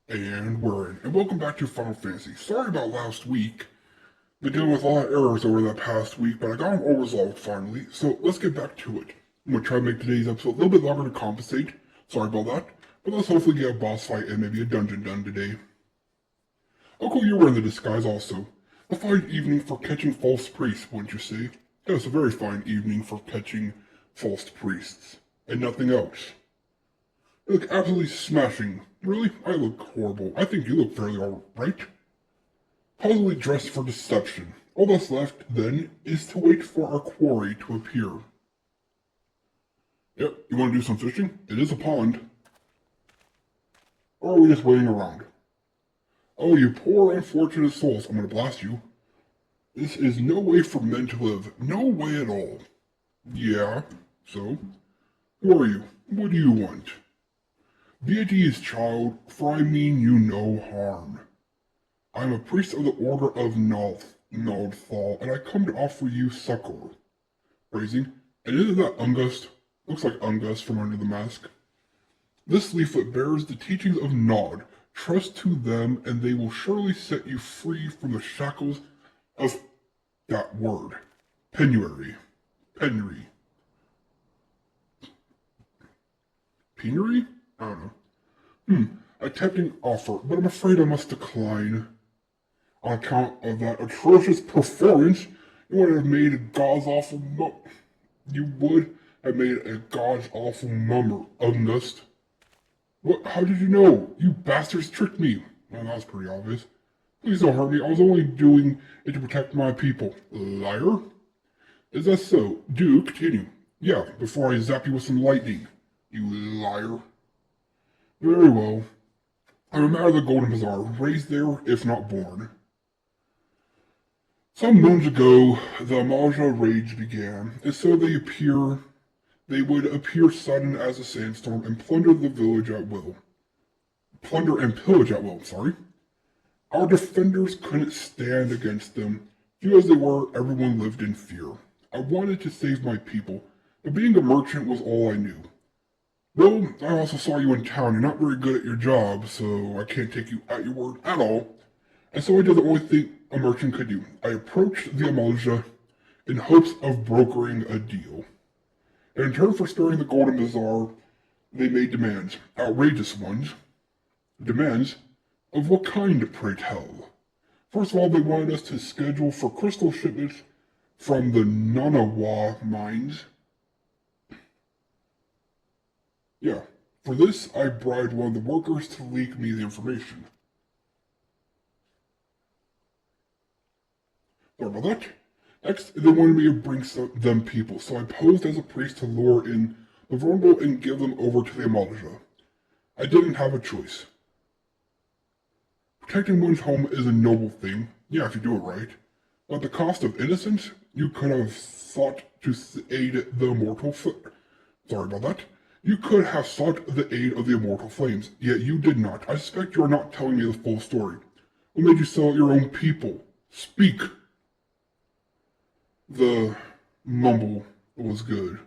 And we're in. And welcome back to Final Fantasy. Sorry about last week. Been dealing with a lot of errors over that past week, but I got them all resolved finally. So let's get back to it. I'm going to try to make today's episode a little bit longer to compensate. Sorry about that. But let's hopefully get a boss fight and maybe a dungeon done today. Oh cool, you were in the disguise also. A fine evening for catching false priests, wouldn't you say? Yes, a very fine evening for catching false priests. And nothing else. You look absolutely smashing. Really? I look horrible. I think you look fairly alright. Puzzily dressed for deception. All that's left, then, is to wait for our quarry to appear. Yep, you want to do some fishing? It is a pond. Or are we just waiting around? Oh, you poor unfortunate souls, I'm gonna blast you. This is no way for men to live. No way at all. Yeah, so? Who are you? What do you want? Be at ease, child, for I mean you no harm. I am a priest of the Order of Naldthal, and I come to offer you succor. Phrasing, and isn't that Ungust? Looks like Ungust from under the mask. This leaflet bears the teachings of Nod. Trust to them, and they will surely set you free from the shackles of that word. Penury. Penury. Penury? I don't know. A tempting offer, but I'm afraid I must decline. On account of that atrocious performance, you would have made a god's-awful mummer, Ungust. What? How did you know? You bastards tricked me. Well, that was pretty obvious. Please don't hurt me. I was only doing it to protect my people. Liar? Is that so? Do continue. Yeah, before I zap you with some lightning. You liar. Very well. I'm a matter of the Golden Bazaar, raised there, if not born. Some moons ago, the Malja rage began, and so they would appear sudden as a sandstorm and plunder the village at will. Plunder and pillage at will, sorry. Our defenders couldn't stand against them. Few as they were, everyone lived in fear. I wanted to save my people, but being a merchant was all I knew. Well, I also saw you in town. You're not very good at your job, so I can't take you at your word at all. And so I did the only thing a merchant could do. I approached the Amalja in hopes of brokering a deal. And in return for sparing the Golden Bazaar, they made demands. Outrageous ones. Demands? Of what kind, pray tell? First of all, they wanted us to schedule for crystal shipments from the Nanawa mines. Yeah, for this, I bribed one of the workers to leak me the information. Sorry about that. Next, they wanted me to bring them people, so I posed as a priest to lure in the vulnerable and give them over to the Amalja. I didn't have a choice. Protecting one's home is a noble thing, yeah, if you do it right. But at the cost of innocence, you could have sought to aid the immortal Sorry about that. You could have sought the aid of the immortal flames, yet you did not. I suspect you are not telling me the full story. What made you sell out your own people? Speak! The mumble was good.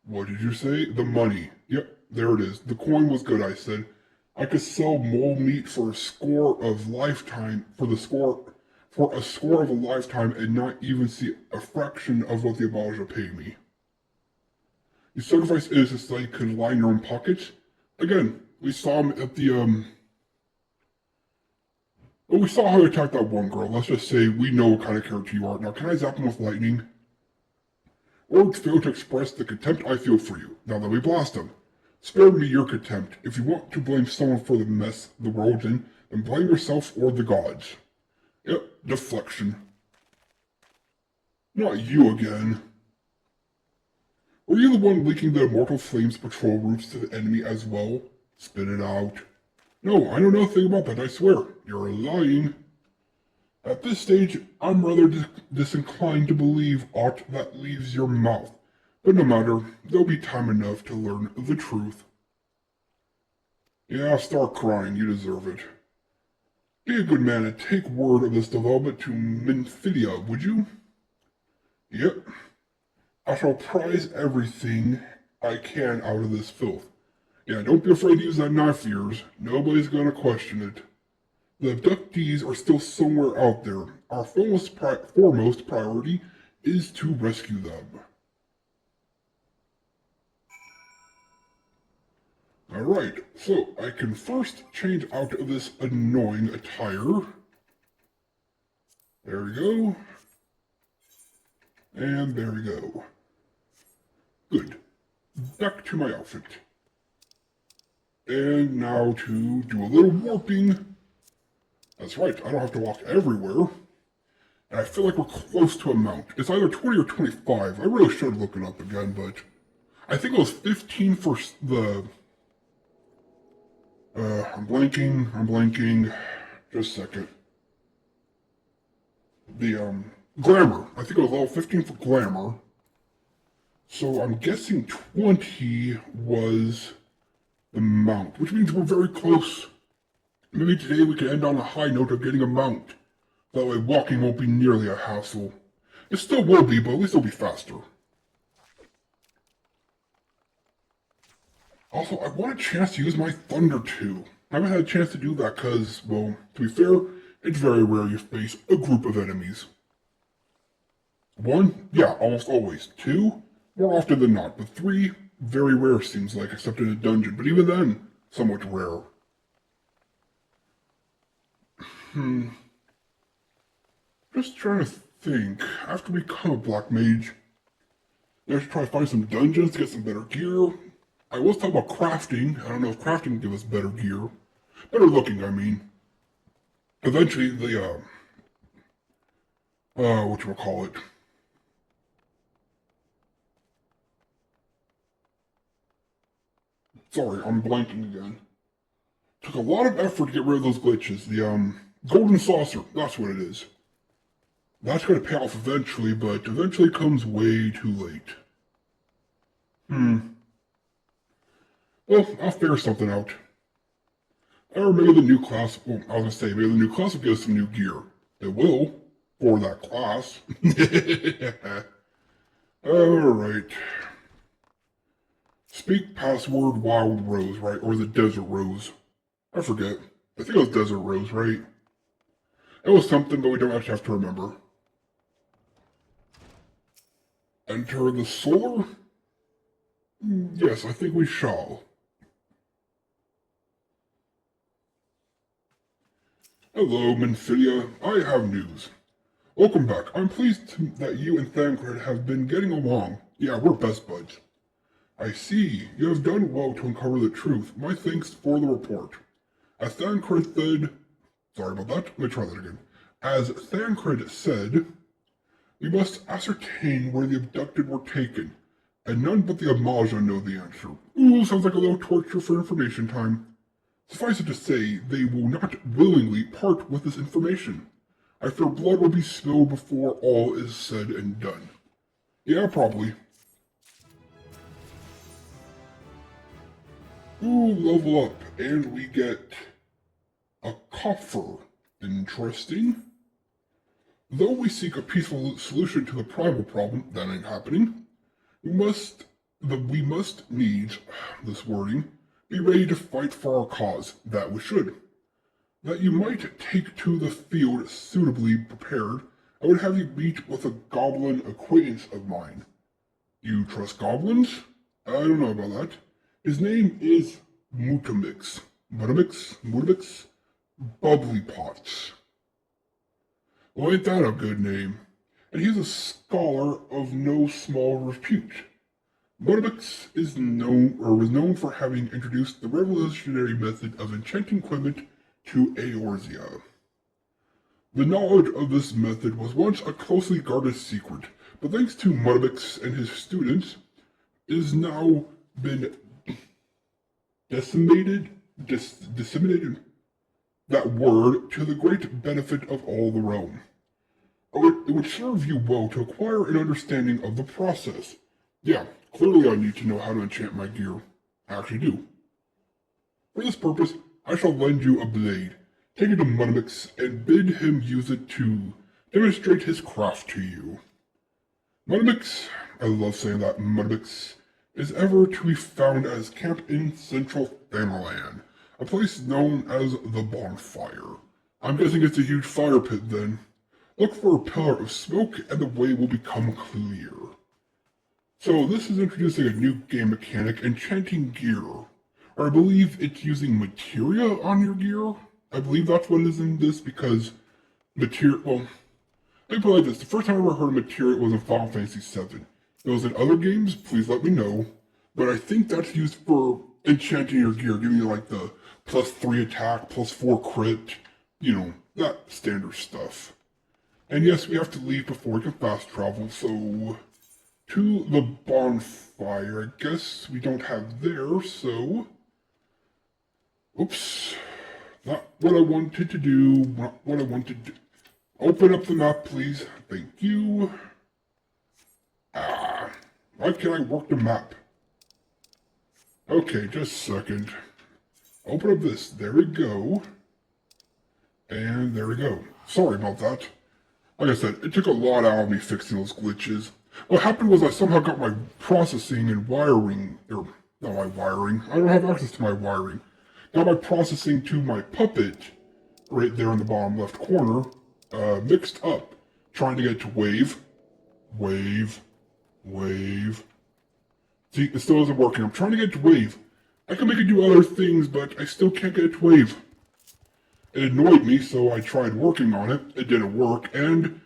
What did you say? The money. Yep, there it is. The coin was good, I said. I could sell mole meat for a score of a lifetime and not even see a fraction of what the Abalja paid me. You sacrificed innocents so you could line your own pockets? Again, we saw him at well, we saw how he attacked that one girl. Let's just say we know what kind of character you are. Now, can I zap him with lightning? Words fail to express the contempt I feel for you. Now let me blast him. Spare me your contempt. If you want to blame someone for the mess the world's in, then blame yourself or the gods. Yep, deflection. Not you again. Were you the one leaking the Immortal Flames patrol routes to the enemy as well? Spit it out. No, I know nothing about that, I swear. You're lying. At this stage, I'm rather disinclined to believe aught that leaves your mouth. But no matter, there'll be time enough to learn the truth. Yeah, start crying, you deserve it. Be a good man and take word of this development to Minfidia, would you? Yep. I shall prize everything I can out of this filth. Yeah, don't be afraid to use that knife of yours. Nobody's gonna question it. The abductees are still somewhere out there. Our foremost priority is to rescue them. Alright, so I can first change out of this annoying attire. There we go. And there we go. Good. Back to my outfit. And now to do a little warping. That's right, I don't have to walk everywhere. And I feel like we're close to a mount. It's either 20 or 25. I really should look it up again, but I think it was 15 for the... I'm blanking. Just a second. The, glamour. I think it was level 15 for glamour. So I'm guessing 20 was the mount, which means we're very close. Maybe today we can end on a high note of getting a mount. That way walking won't be nearly a hassle. It still will be, but at least it'll be faster. Also, I want a chance to use my Thunder too. I haven't had a chance to do that because, well, to be fair, it's very rare you face a group of enemies. 1, yeah, almost always. 2, more often than not. But 3, very rare seems like, except in a dungeon. But even then, somewhat rare. Just trying to think. After we become a black mage, I should try to find some dungeons to get some better gear. I was talking about crafting. I don't know if crafting can give us better gear. Better looking, I mean. Eventually, the, whatchamacallit. Sorry, I'm blanking again. Took a lot of effort to get rid of those glitches. The, golden saucer, that's what it is. That's gonna pay off eventually, but eventually comes way too late. Well, I'll figure something out. Or maybe the new class, well, I was gonna say, maybe the new class will give us some new gear. It will, for that class. Alright. Speak password Wild Rose, right? Or the Desert Rose. I forget. I think it was Desert Rose, right? It was something, but we don't actually have to remember. Enter the solar? Yes, I think we shall. Hello, Menphilia. I have news. Welcome back. I'm pleased that you and Thancred have been getting along. Yeah, we're best buds. I see. You have done well to uncover the truth. My thanks for the report. As Thancred said... Sorry about that. Let me try that again. As Thancred said, we must ascertain where the abducted were taken, and none but the Amaja know the answer. Ooh, sounds like a little torture for information time. Suffice it to say, they will not willingly part with this information. I fear blood will be spilled before all is said and done. Yeah, probably. Ooh, level up, and we get a coffer. Interesting. Though we seek a peaceful solution to the Primal problem, that ain't happening. We must need, this wording, be ready to fight for our cause, that we should. That you might take to the field suitably prepared, I would have you meet with a goblin acquaintance of mine. You trust goblins? I don't know about that. His name is Mutamix. Mutamix? Bubbly Pots. Well, ain't that a good name? And he's a scholar of no small repute. Mutamix was known for having introduced the revolutionary method of enchanting equipment to Eorzea. The knowledge of this method was once a closely guarded secret, but thanks to Mutamix and his students, it has now been disseminated, that word, to the great benefit of all the realm. It would serve you well to acquire an understanding of the process. Yeah, clearly I need to know how to enchant my gear. I actually do. For this purpose, I shall lend you a blade. Take it to Mutamix and bid him use it to demonstrate his craft to you. Mutamix, I love saying that, Mutamix, is ever to be found as camp in central Thanalan, a place known as the Bonfire. I'm guessing it's a huge fire pit then. Look for a pillar of smoke and the way will become clear. So this is introducing a new game mechanic, enchanting gear. Or I believe it's using materia on your gear. I believe that's what it is in this because materia, well, let me put it like this. The first time I ever heard of materia was in Final Fantasy VII. If it was in other games, please let me know. But I think that's used for enchanting your gear, giving you like the +3 attack, +4 crit, you know, that standard stuff. And yes, we have to leave before we can fast travel, so to the bonfire. I guess we don't have there, so oops. Not what I wanted to do, not what I wanted to do. Open up the map, please. Thank you. Why can't I work the map? Okay, just a second. Open up this. There we go. And there we go. Sorry about that. Like I said, it took a lot out of me fixing those glitches. What happened was I somehow got my processing and wiring, or not my wiring, I don't have access to my wiring. Got my processing to my puppet, right there in the bottom left corner, mixed up, trying to get to wave. See, it still isn't working. I'm trying to get to wave. I can make it do other things, but I still can't get it to wave. It annoyed me, so I tried working on it. It didn't work, and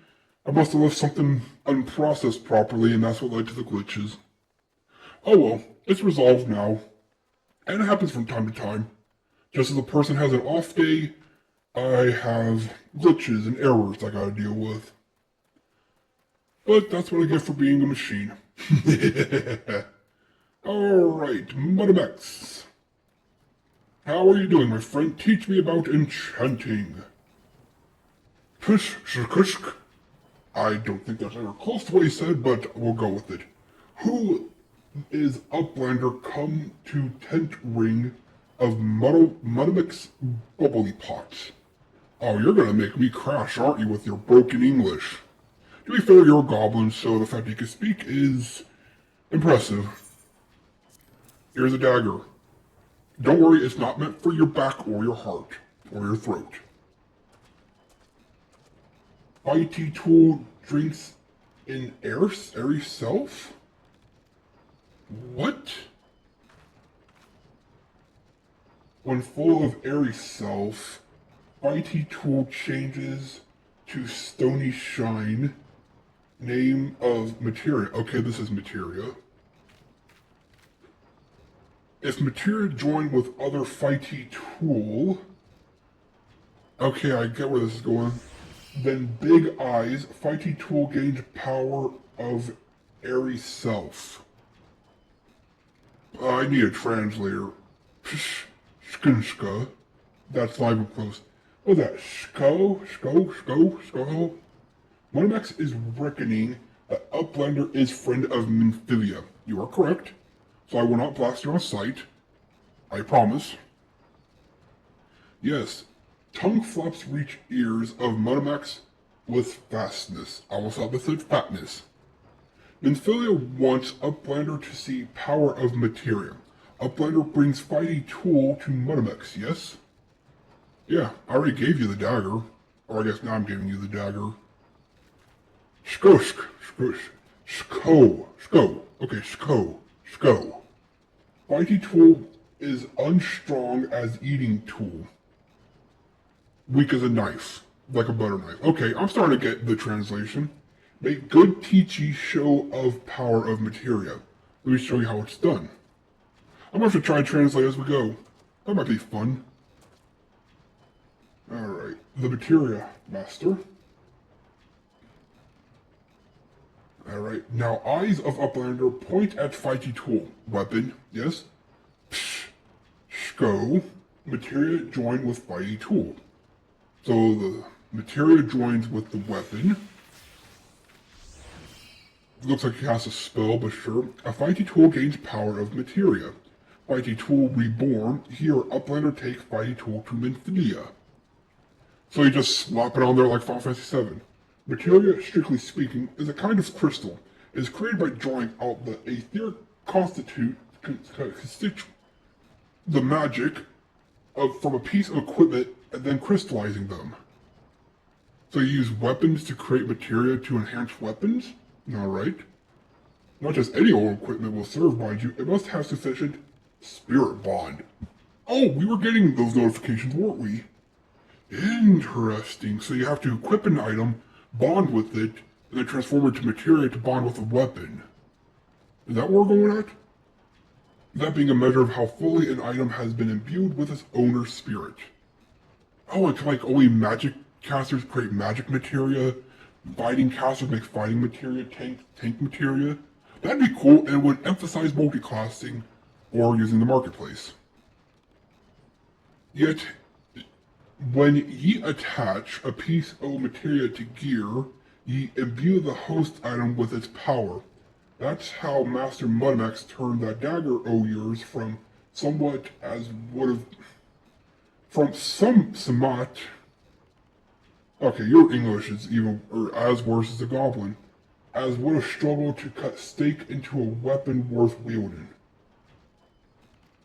I must have left something unprocessed properly, and that's what led to the glitches. Oh well, it's resolved now. And it happens from time to time. Just as a person has an off day, I have glitches and errors I gotta deal with. But that's what I get for being a machine. Alright, Modification. How are you doing, my friend? Teach me about enchanting. Push. I don't think that's ever close to what he said, but we'll go with it. Who is Uplander come to tent ring of Mudimix bubbly pot? Oh, you're gonna make me crash, aren't you, with your broken English? To be fair, you're a goblin, so the fact you can speak is impressive. Here's a dagger. Don't worry, it's not meant for your back or your heart, or your throat. IT tool drinks in airy self? What? When full of airy self, IT tool changes to stony shine. Name of materia. Okay, this is materia. If materia joined with other fighty tool, okay, I get where this is going. Then big eyes, fighty tool gains power of airy self. I need a translator. Shkinshka. That's not even close. What's that? Shko. Modimax is reckoning that Uplander is friend of Minfilia. You are correct. So I will not blast you on sight. I promise. Yes, tongue flaps reach ears of Modimax with fastness. I almost thought this said fatness. Minfilia wants Uplander to see power of materia. Uplander brings fighty tool to Modimax, yes? Yeah, I already gave you the dagger. Or I guess now I'm giving you the dagger. Shko. Okay, Shko. Fighty tool is unstrong as eating tool. Weak as a knife, like a butter knife. Okay, I'm starting to get the translation. Make good teachy show of power of materia. Let me show you how it's done. I'm going to have to try and translate as we go. That might be fun. Alright, the materia master. Alright, now eyes of Uplander point at fighty tool. Weapon, yes? Psh, Shko, materia join with fighty tool. So the materia joins with the weapon. Looks like he has a spell, but sure. A fighty tool gains power of materia. Fighty tool reborn. Here, Uplander take fighty tool to Minfilia. So you just slap it on there like Final Fantasy VII. Materia, strictly speaking, is a kind of crystal. It is created by drawing out the etheric constitute the magic from a piece of equipment and then crystallizing them. So you use weapons to create materia to enhance weapons? Alright. Not just any old equipment will serve, mind you, it must have sufficient spirit bond. Oh, we were getting those notifications, weren't we? Interesting. So you have to equip an item, bond with it, and then transform it to materia to bond with a weapon. Is that where we're going at? That being a measure of how fully an item has been imbued with its owner's spirit. Oh, it's like only magic casters create magic materia, fighting casters make fighting materia, tank materia. That'd be cool and would emphasize multi-classing or using the marketplace. Yet, when ye attach a piece of materia to gear, ye imbue the host item with its power. That's how Master Mudmax turned that dagger o' yours from somewhat as would have... From somewhat... Okay, your English is even or as worse as a goblin. As would have struggled to cut steak into a weapon worth wielding.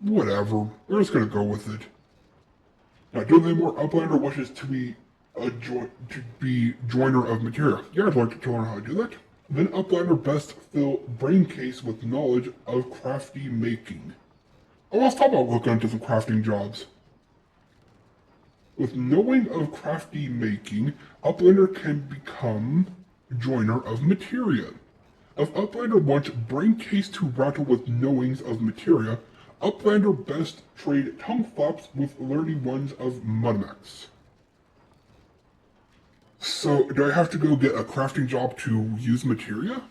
Whatever, we're just gonna go with it. Now, do any more Uplander wishes to be joiner of materia? Yeah, I'd like to learn how to do that. Then Uplander best fill brain case with knowledge of crafty making. Oh, let's talk about looking into some crafting jobs. With knowing of crafty making, Uplander can become joiner of materia. If Uplander wants brain case to rattle with knowings of materia, Uplander best trade tongue flaps with learning ones of Mudmax. So, do I have to go get a crafting job to use materia?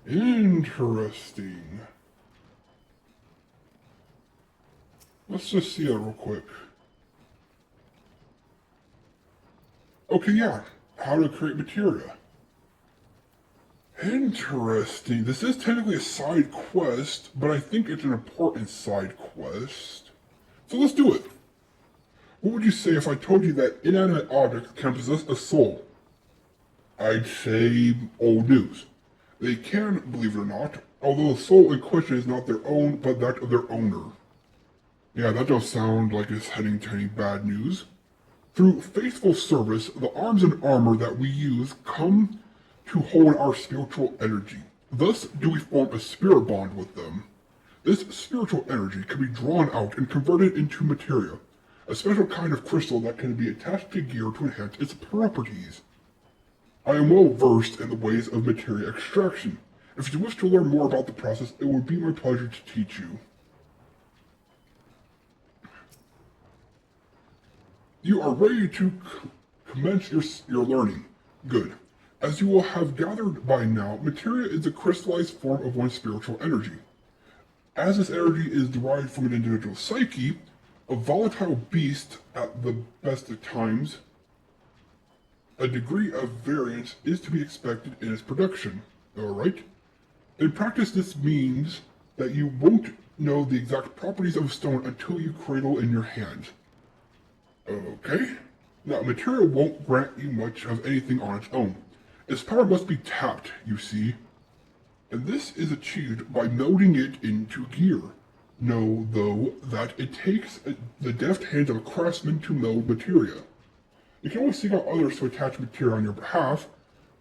Interesting. Let's just see that real quick. Okay, yeah. How to create materia. Interesting. This is technically a side quest, but I think it's an important side quest. So let's do it. What would you say if I told you that inanimate objects can possess a soul? I'd say old news. They can, believe it or not, although the soul in question is not their own, but that of their owner. Yeah, that does sound like it's heading to any bad news. Through faithful service, the arms and armor that we use come to hold our spiritual energy. Thus do we form a spirit bond with them. This spiritual energy can be drawn out and converted into materia, a special kind of crystal that can be attached to gear to enhance its properties. I am well versed in the ways of materia extraction. If you wish to learn more about the process, it would be my pleasure to teach you. You are ready to commence your learning. Good. As you will have gathered by now, materia is a crystallized form of one's spiritual energy. As this energy is derived from an individual's psyche, a volatile beast at the best of times, a degree of variance is to be expected in its production. Alright? In practice, this means that you won't know the exact properties of a stone until you cradle in your hand. Okay? Now, materia won't grant you much of anything on its own. Its power must be tapped, you see. And this is achieved by melding it into gear. Know, though, that it takes the deft hands of a craftsman to meld materia. You can always seek out others to attach materia on your behalf,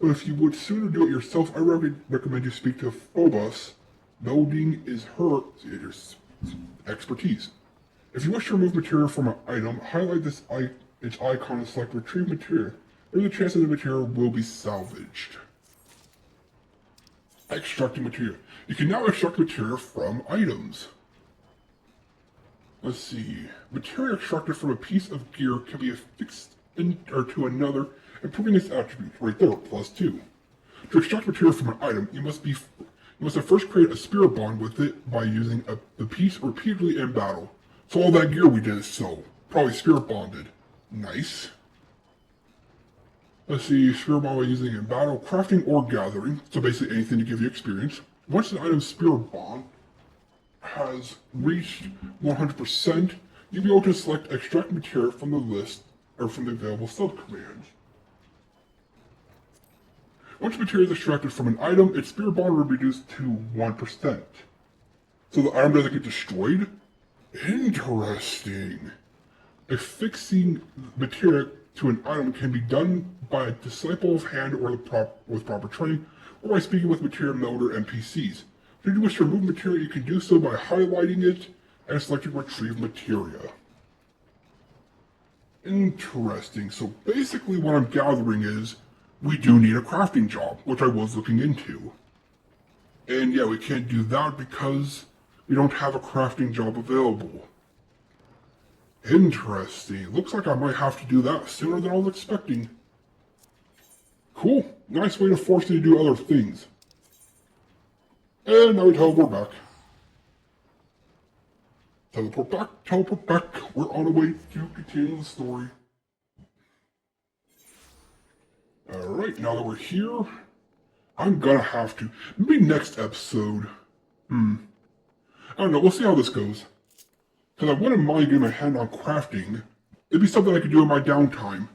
but if you would sooner do it yourself, I recommend you speak to Phobos. Melding is her expertise. If you wish to remove material from an item, highlight its icon and select Retrieve Material. There is a chance that the material will be salvaged. Extracting material. You can now extract material from items. Let's see. Material extracted from a piece of gear can be affixed to another, improving its attributes. Right there, +2. To extract material from an item, you must have first create a spirit bond with it by using the piece repeatedly in battle. So all that gear we did is so. Probably spirit bonded. Nice. Let's see, spirit bond by using it in battle, crafting, or gathering. So basically anything to give you experience. Once an item's spirit bond has reached 100%, you'll be able to select extract material from the list, or from the available sub-commands. Once material is extracted from an item, its spirit bond will be reduced to 1%. So the item doesn't get destroyed? Interesting. Affixing material to an item can be done by a disciple of hand or with proper training, or by speaking with material melder NPCs. Should you wish to remove material, you can do so by highlighting it and selecting retrieve materia. Interesting. So basically what I'm gathering is we do need a crafting job, which I was looking into. And yeah, we can't do that because we don't have a crafting job available. Interesting. Looks like I might have to do that sooner than I was expecting. Cool. Nice way to force me to do other things. And now we teleport back. Teleport back, teleport back. We're on our way to continue the story. Alright, now that we're here, I'm gonna have to. Maybe next episode. I don't know, we'll see how this goes. Because I wouldn't mind getting my hand on crafting. It'd be something I could do in my downtime.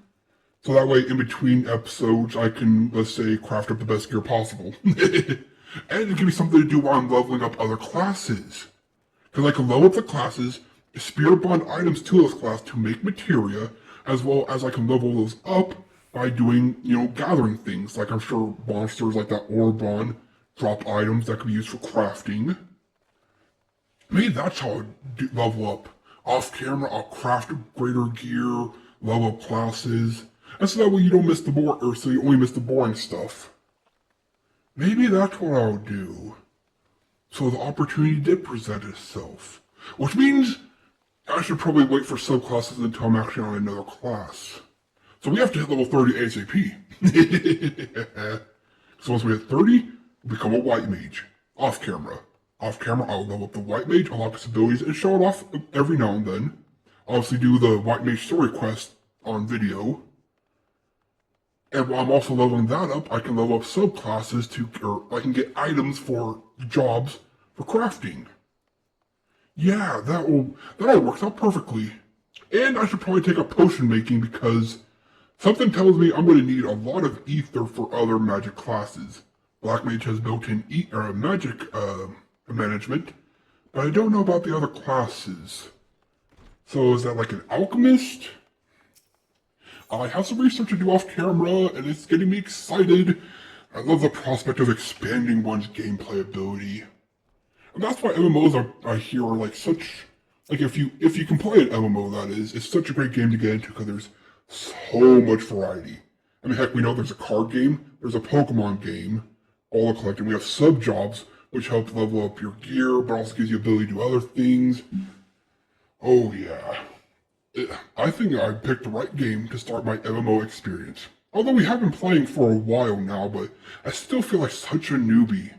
So that way, in between episodes, I can, let's say, craft up the best gear possible. And it can be something to do while I'm leveling up other classes. Because I can level up the classes, spirit bond items to those classes to make materia, as well as I can level those up by doing, gathering things. Like I'm sure monsters like that ore bond drop items that can be used for crafting. Maybe that's how I level up. Off camera, I'll craft greater gear, level up classes, and so that way you don't miss so you only miss the boring stuff. Maybe that's what I'll do. So the opportunity did present itself. Which means I should probably wait for subclasses until I'm actually on another class. So we have to hit level 30 ASAP. So once we hit 30, we become a white mage. Off camera. Off camera, I'll level up the white mage, unlock its abilities, and show it off every now and then. Obviously do the white mage story quest on video. And while I'm also leveling that up, I can level up subclasses or I can get items for jobs for crafting. Yeah, that all works out perfectly. And I should probably take up potion making because something tells me I'm going to need a lot of ether for other magic classes. Black Mage has built-in magic management, but I don't know about the other classes. So is that like an alchemist? I have some research to do off camera, and it's getting me excited. I love the prospect of expanding one's gameplay ability. And that's why MMOs I hear are like such, like if you can play an MMO, that is, it's such a great game to get into because there's so much variety. I mean, heck, we know there's a card game, there's a Pokemon game, all are collected. We have sub-jobs, which help level up your gear, but also gives you ability to do other things. Oh yeah. I think I picked the right game to start my MMO experience. Although we have been playing for a while now, but I still feel like such a newbie.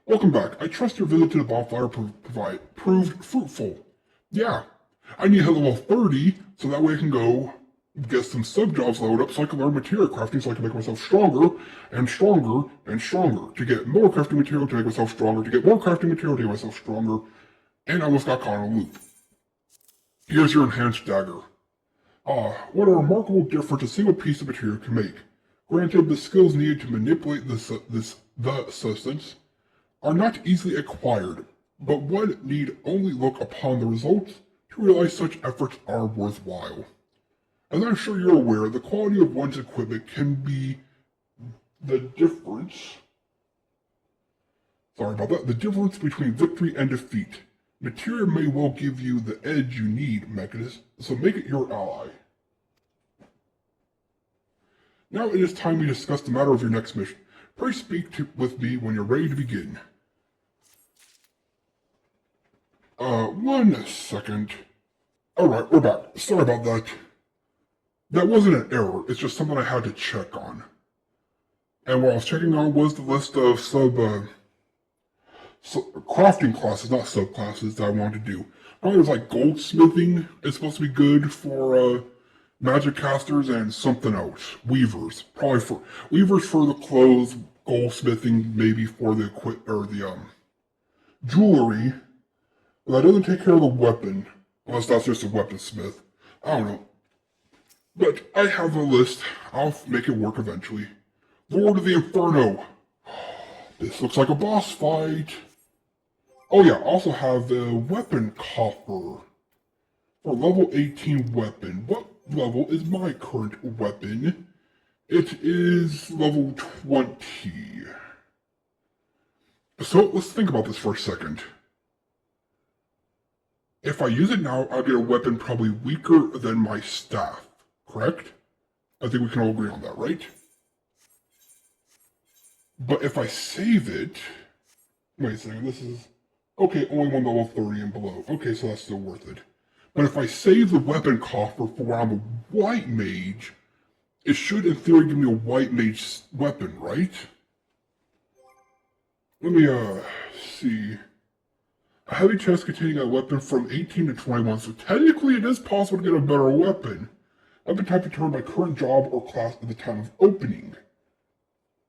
Welcome back. I trust your visit to the bonfire proved fruitful. Yeah, I need to hit level 30, so that way I can go get some sub-jobs loaded up so I can learn material crafting so I can make myself stronger and stronger and stronger. To get more crafting material to make myself stronger, to get more crafting material to make myself stronger, and I almost got caught in a loop. Here's your enhanced dagger. What a remarkable difference a single piece of material can make. Granted, the skills needed to manipulate the substance are not easily acquired, but one need only look upon the results to realize such efforts are worthwhile. As I'm sure you're aware, the quality of one's equipment can be the difference between victory and defeat. Materia may well give you the edge you need, Mechanist, so make it your ally. Now it is time we discuss the matter of your next mission. Pray speak with me when you're ready to begin. 1 second. Alright, we're back. Sorry about that. That wasn't an error, it's just something I had to check on. And what I was checking on was the list of crafting classes, not subclasses, that I wanted to do. Probably there's like goldsmithing is supposed to be good for magic casters, and something else. Weavers. Probably for weavers for the clothes, goldsmithing maybe for the jewelry. But that doesn't take care of the weapon, unless that's just a weaponsmith. I don't know. But I have a list. I'll make it work eventually. Lord of the Inferno. This looks like a boss fight. Oh yeah, also have the weapon coffer. For level 18 weapon. What level is my current weapon? It is level 20. So let's think about this for a second. If I use it now, I'll get a weapon probably weaker than my staff, correct? I think we can all agree on that, right? But if I save it... Wait a second, this is... Okay, only one level 30 and below. Okay, so that's still worth it. But if I save the weapon coffer for when I'm a white mage, it should in theory give me a white mage weapon, right? Let me, see... A heavy chest containing a weapon from 18 to 21, so technically it is possible to get a better weapon. Weapon type determined by current job or class at the time of opening.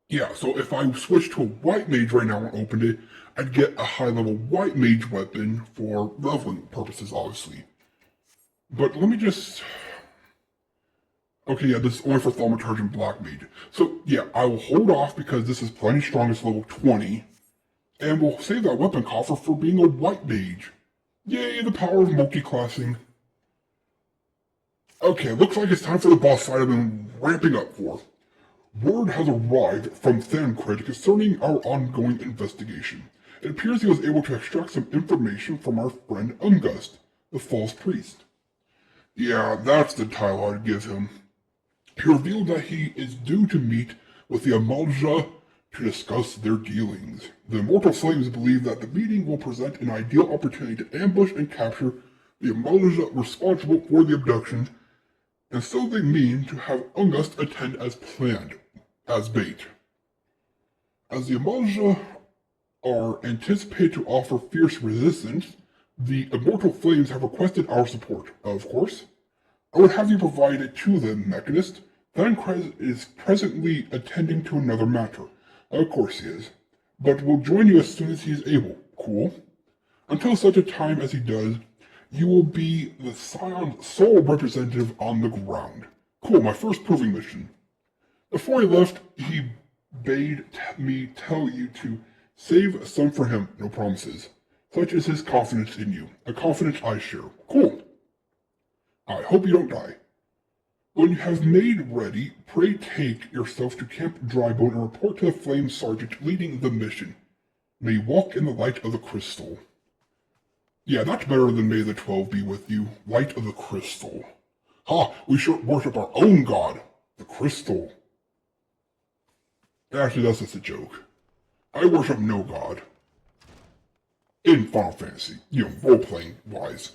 Yeah, so if I switch to a white mage right now and opened it, I'd get a high-level white mage weapon for leveling purposes, obviously. But let me just... Okay, yeah, this is only for Thaumaturge and Black Mage. So, yeah, I will hold off because this is plenty strongest level 20. And we'll save that weapon coffer for being a white mage. Yay, the power of multi-classing. Okay, looks like it's time for the boss fight I've been ramping up for. Word has arrived from Thancred concerning our ongoing investigation. It appears he was able to extract some information from our friend Ungust, the false priest. Yeah, that's the title I'd give him. He revealed that he is due to meet with the Amalja to discuss their dealings. The Immortal Flames believe that the meeting will present an ideal opportunity to ambush and capture the Amalja responsible for the abductions, and so they mean to have Ungust attend as planned, as bait. As the Amalja are anticipated to offer fierce resistance, the Immortal Flames have requested our support, of course. I would have you provide it to the Mechanist. Thancred is presently attending to another matter. Of course he is. But will join you as soon as he is able. Cool. Until such a time as he does, you will be the Scion's sole representative on the ground. Cool, my first proving mission. Before he left, he bade me tell you to save some for him, no promises. Such is his confidence in you, a confidence I share. Cool. I hope you don't die. When you have made ready, pray take yourself to Camp Drybone and report to the Flame Sergeant leading the mission. May you walk in the light of the crystal. Yeah, that's better than May the 12 be with you. Light of the crystal. Ha! We should worship our own god, the crystal. Actually, that's just a joke. I worship no god. In Final Fantasy, role-playing wise.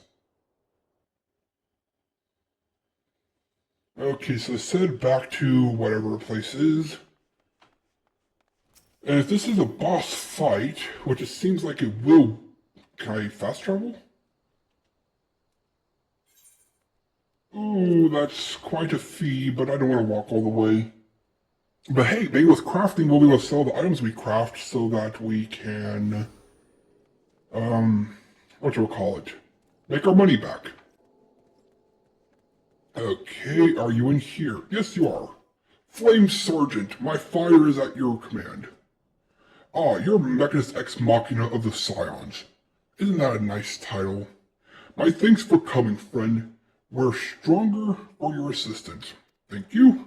Okay, so let's head back to whatever the place is. And if this is a boss fight, which it seems like it will... Can I fast travel? Ooh, that's quite a fee, but I don't want to walk all the way. But hey, maybe with crafting we'll be able to sell the items we craft so that we can... make our money back. Okay, are you in here? Yes, you are. Flame Sergeant, my fire is at your command. Ah, you're Mechanist Ex Machina of the Scions. Isn't that a nice title? My thanks for coming, friend. We're stronger for your assistance. Thank you.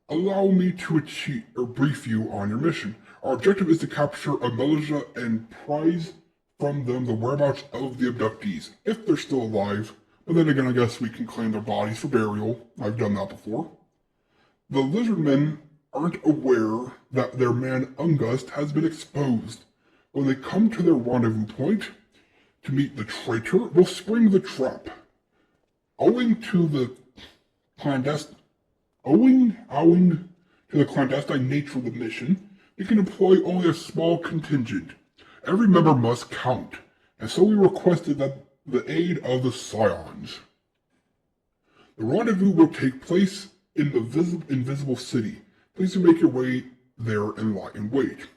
Allow me to brief you on your mission. Our objective is to capture Amelja and prize from them the whereabouts of the abductees, if they're still alive. But then again, I guess we can claim their bodies for burial. I've done that before. The lizardmen aren't aware that their man Ungust has been exposed. When they come to their rendezvous point to meet the traitor, we'll spring the trap. Owing to the clandestine nature of the mission, we can employ only a small contingent. Every member must count, and so we requested that the aid of the Scions. The rendezvous will take place in the invisible city. Please make your way there and lie in wait.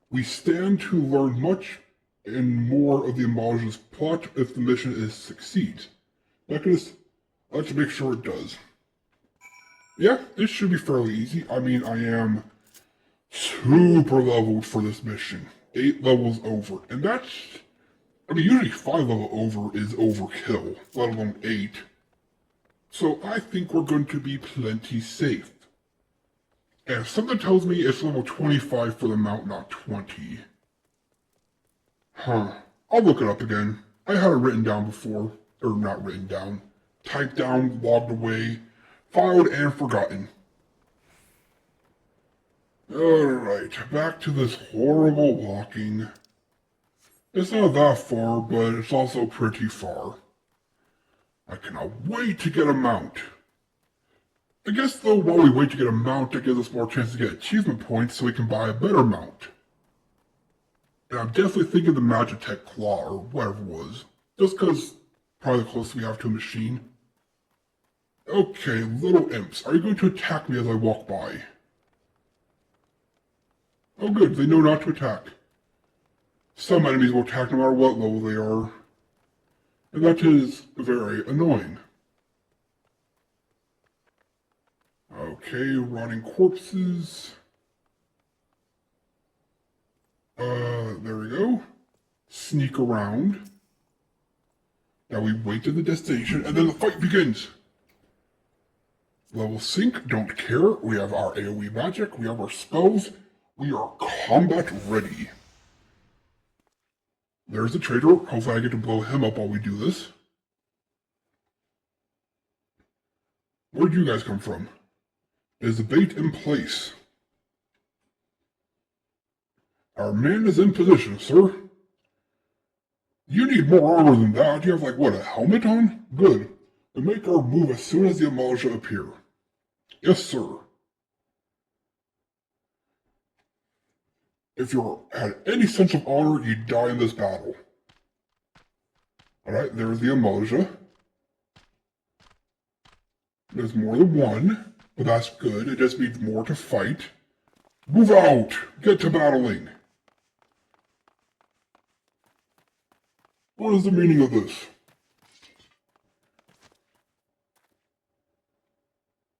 We stand to learn much and more of the Amalja's plot if the mission succeeds. Mechanist, let's make sure it does. Yeah, this should be fairly easy. I mean, I am super leveled for this mission. 8 levels over. And that's... I mean, usually 5 level over is overkill, let alone 8. So I think we're going to be plenty safe. And something tells me it's level 25 for the mount, not 20. Huh. I'll look it up again. I had it written down before. Or not written down. Typed down, logged away, filed, and forgotten. Alright, back to this horrible walking. It's not that far, but it's also pretty far. I cannot wait to get a mount. I guess though, while we wait to get a mount, that gives us more chance to get achievement points so we can buy a better mount. And I'm definitely thinking the Magitech Claw, or whatever it was. Just cause probably the closest we have to a machine. Okay, little imps, are you going to attack me as I walk by? Oh good, they know not to attack. Some enemies will attack no matter what level they are. And that is very annoying. Okay, rotting corpses. There we go. Sneak around. Now we wait to the destination, and then the fight begins. Level sync, don't care. We have our AoE magic, we have our spells. We are combat ready. There's the traitor. Hopefully I get to blow him up while we do this. Where'd you guys come from? Is the bait in place? Our man is in position, sir. You need more armor than that. You have like, what, a helmet on? Good. Then make our move as soon as the Amalja appear. Yes, sir. If you had any sense of honor, you'd die in this battle. Alright, there's the Amalja. There's more than one, but that's good. It just means more to fight. Move out! Get to battling! What is the meaning of this?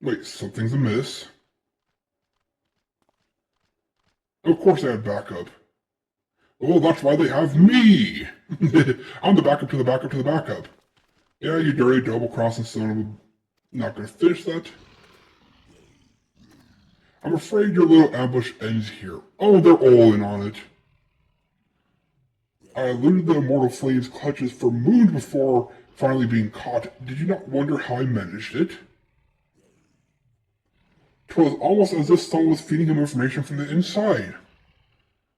Wait, something's amiss. Of course I have backup. Oh, that's why they have me! I'm the backup to the backup to the backup. Yeah, you dirty double-crossing son of a... Not gonna finish that. I'm afraid your little ambush ends here. Oh, they're all in on it. I eluded the immortal flame's clutches for moons before finally being caught. Did you not wonder how I managed it? 'Twas almost as if someone was feeding him information from the inside.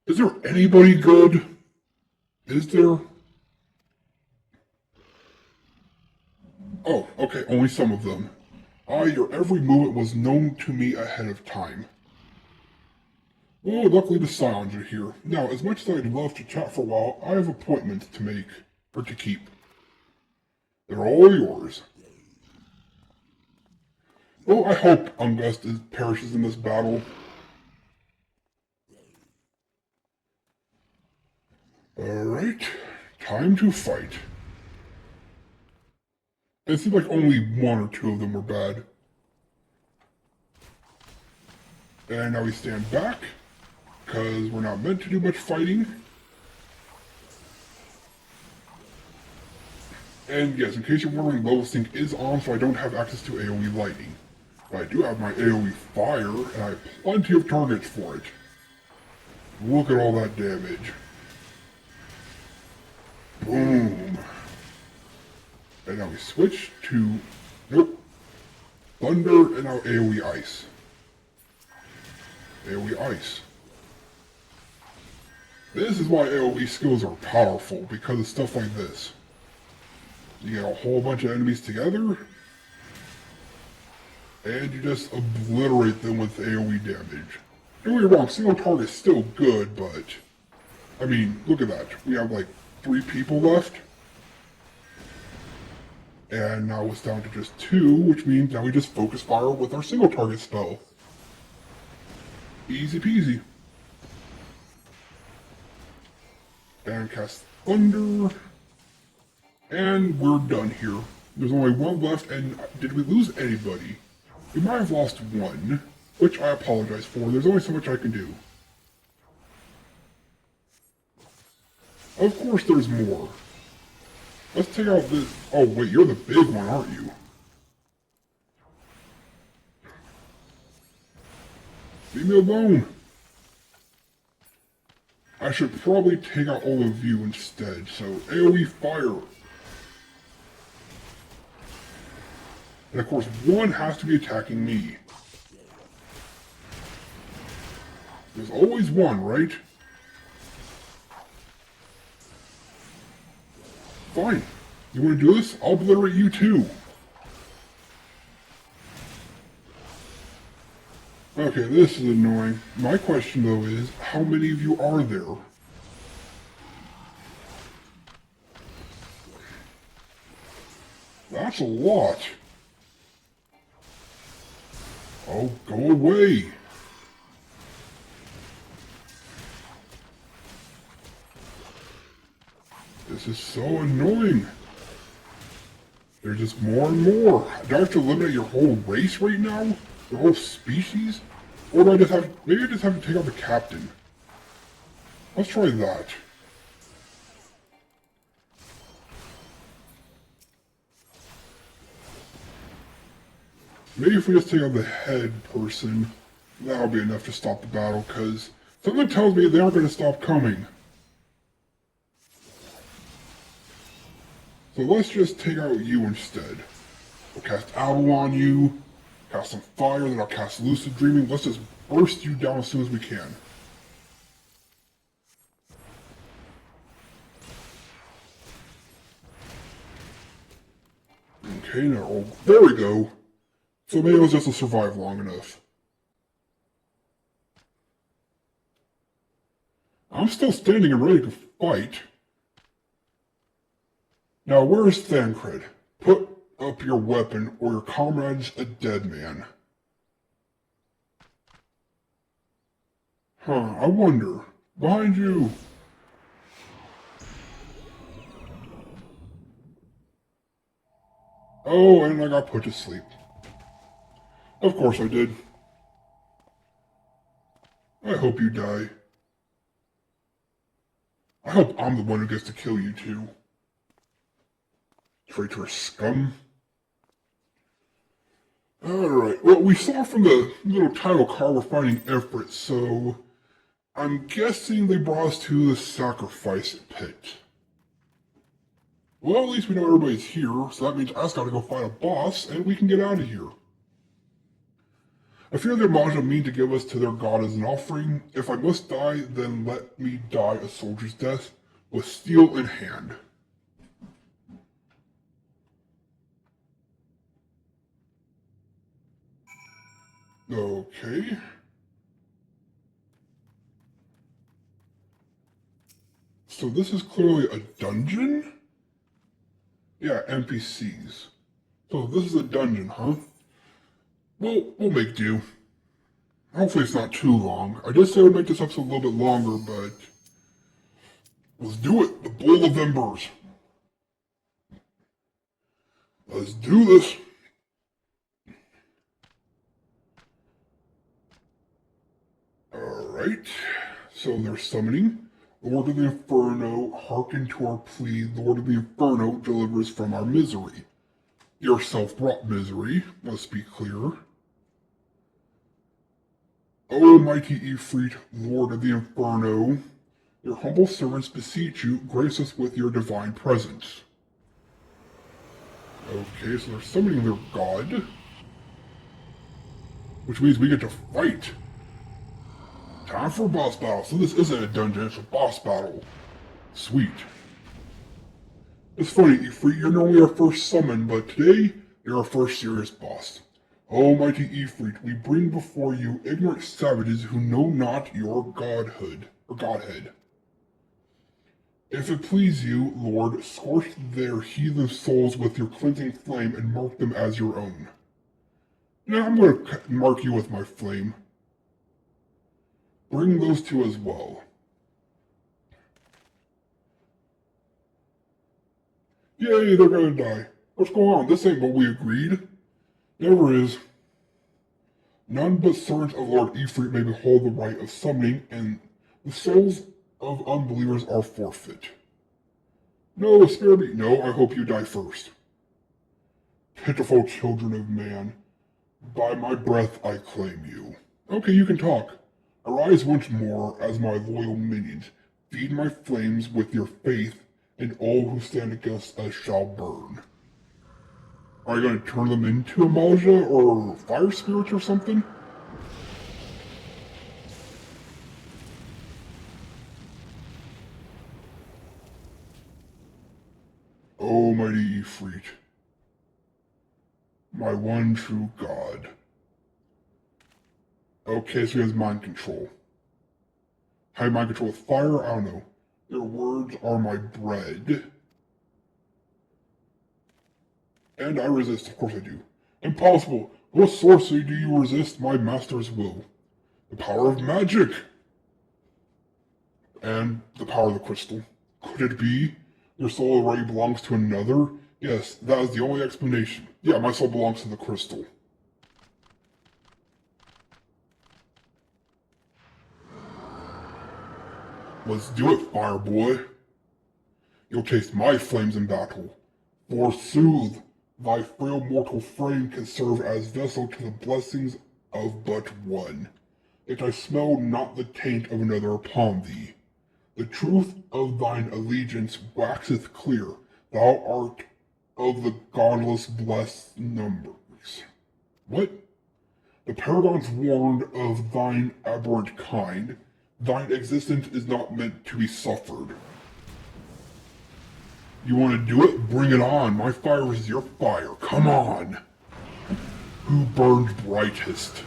Is there anybody good? Is there? Oh, okay, only some of them. Your every movement was known to me ahead of time. Well, luckily the Scions are here. Now, as much as I'd love to chat for a while, I have appointments to make, or to keep. They're all yours. Well, I hope Ungust perishes in this battle. Alright, time to fight. It seems like only one or two of them were bad. And now we stand back, because we're not meant to do much fighting. And yes, in case you're wondering, level sync is on, so I don't have access to AoE lighting. But I do have my AoE fire, and I have plenty of targets for it. Look at all that damage. Boom. And now we switch to, nope, Thunder, and now AoE Ice. AoE Ice. This is why AoE skills are powerful, because of stuff like this. You get a whole bunch of enemies together, and you just obliterate them with AoE damage. Don't get me wrong, single target's still good, but... I mean, look at that. We have like 3 people left. And now it's down to just 2, which means now we just focus fire with our single target spell. Easy peasy. And cast Thunder. And we're done here. There's only one left, and did we lose anybody? We might have lost one, which I apologize for. There's only so much I can do. Of course there's more. Let's take out this. Oh wait, you're the big one, aren't you? Leave me alone. I should probably take out all of you instead, so AoE fire. And of course, one has to be attacking me. There's always one, right? Fine. You want to do this? I'll obliterate you too. Okay, this is annoying. My question though is, how many of you are there? That's a lot. Oh, go away. This is so annoying. There's just more and more. Do I have to eliminate your whole race right now? The whole species? Or do I just have, maybe I just have to take out the captain. Let's try that. Maybe if we just take out the head person, that'll be enough to stop the battle, because something tells me they aren't going to stop coming. So let's just take out you instead. I'll cast Owl on you, cast some fire, then I'll cast Lucid Dreaming. Let's just burst you down as soon as we can. Okay, now, oh, there we go. So maybe it was just to survive long enough. I'm still standing and ready to fight. Now where's Thancred? Put up your weapon or your comrade's a dead man. Huh, I wonder. Behind you. Oh, and I got put to sleep. Of course I did. I hope you die. I hope I'm the one who gets to kill you too. Traitorous scum. Alright, well we saw from the little title card we're finding Ifrit, so I'm guessing they brought us to the sacrifice pit. Well, at least we know everybody's here, so that means I just gotta go find a boss and we can get out of here. I fear their Mahjong mean to give us to their god as an offering. If I must die, then let me die a soldier's death, with steel in hand. Okay. So this is clearly a dungeon? Yeah, NPCs. So this is a dungeon, huh? We'll make do. Hopefully it's not too long. I did say I would make this episode a little bit longer, but let's do it. The Bowl of Embers. Let's do this. Alright. So they're summoning. Lord of the Inferno, hearken to our plea. Lord of the Inferno, deliver us from our misery. Your self-brought misery, let's be clear. O mighty Ifrit, Lord of the Inferno, your humble servants beseech you, grace us with your divine presence. Okay, so they're summoning their god, which means we get to fight. Time for a boss battle. So this isn't a dungeon, it's a boss battle. Sweet. It's funny, Ifrit, you're normally our first summon, but today, you're our first serious boss. O mighty Ifrit, we bring before you ignorant savages who know not your godhood, or godhead. If it please you, Lord, scorch their heathen souls with your cleansing flame and mark them as your own. Now I'm going to mark you with my flame. Bring those two as well. Yay, they're gonna die. What's going on? This ain't what we agreed. Never is. None but servants of Lord Ifrit may behold the rite of summoning, and the souls of unbelievers are forfeit. No, spare me. No, I hope you die first. Pitiful children of man, by my breath I claim you. Okay, you can talk. Arise once more as my loyal minions. Feed my flames with your faith, and all who stand against us shall burn. Are you going to turn them into a Malja or fire spirits or something? Oh, mighty Ifrit, my one true god. Okay, so he has mind control. How do you mind control with fire? I don't know. Your words are my bread. And I resist, of course I do. Impossible! What sorcery do you resist my master's will? The power of magic! And the power of the crystal. Could it be your soul already belongs to another? Yes, that is the only explanation. Yeah, my soul belongs to the crystal. Let's do it, fire boy. You'll taste my flames in battle. Forsooth, thy frail mortal frame can serve as vessel to the blessings of but one. Yet I smell not the taint of another upon thee. The truth of thine allegiance waxeth clear. Thou art of the godless blessed numbers. What? The paragons warned of thine aberrant kind. Thine existence is not meant to be suffered. You want to do it? Bring it on. My fire is your fire. Come on. Who burns brightest?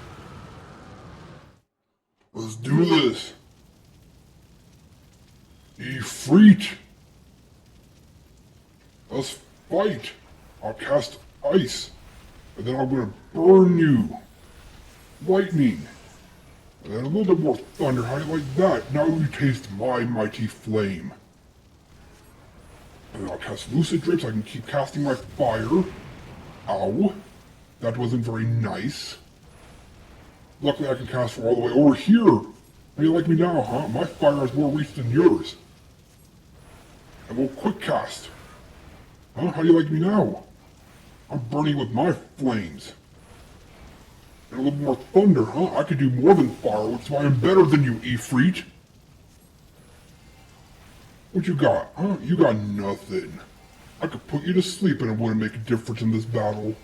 Let's do this. Ifrit. Let's fight. I'll cast ice. And then I'm going to burn you. Lightning. And then a little bit more thunder. How do you like that? Now you taste my mighty flame. And then I'll cast Lucid Drip so I can keep casting my fire. Ow. That wasn't very nice. Luckily I can cast from all the way over here. How do you like me now, huh? My fire has more reach than yours. And we'll quick cast. Huh? How do you like me now? I'm burning with my flames. And a little more thunder, huh? I could do more than fire, which is why I'm better than you, Ifrit. What you got, huh? You got nothing. I could put you to sleep and it wouldn't make a difference in this battle.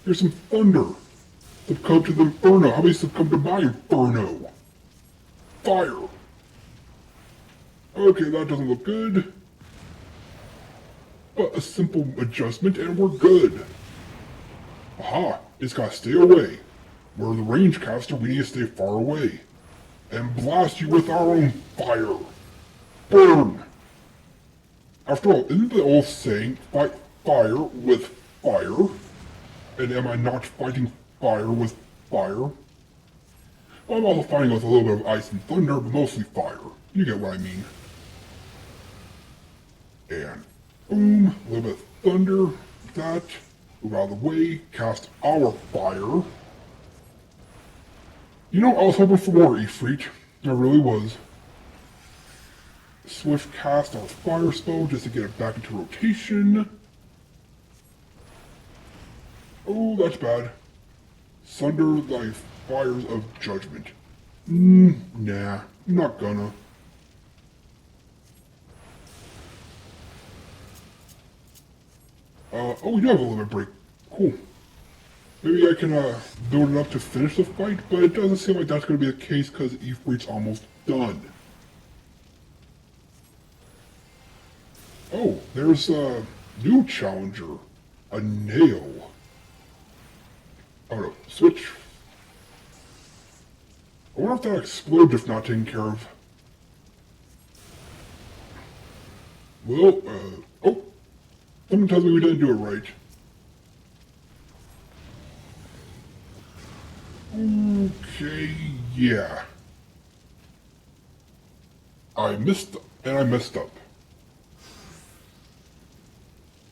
Here's some thunder. Succumb to the inferno. How many succumb to my inferno? Fire. Okay, that doesn't look good. But a simple adjustment and we're good. Aha, it's gotta stay away. We're the range caster, we need to stay far away. And blast you with our own fire. Burn! After all, isn't the old saying, fight fire with fire? And am I not fighting fire with fire? Well, I'm also fighting with a little bit of ice and thunder, but mostly fire. You get what I mean. And boom, a little bit of thunder, that, move out of the way, cast our fire. You know, I was hoping for more Ifrit. I really was. Swift cast our fire spell just to get it back into rotation. Oh, that's bad. Sunder thy fires of judgment. Nah, I'm not gonna. Oh, we do have a limit break. Cool. Maybe I can build it up to finish the fight, but it doesn't seem like that's going to be the case because Ifrit's almost done. Oh, there's a new challenger. A nail. Oh no, switch. I wonder if that explodes if not taken care of. Well, oh. Someone tells me we didn't do it right. Okay, yeah. I messed up.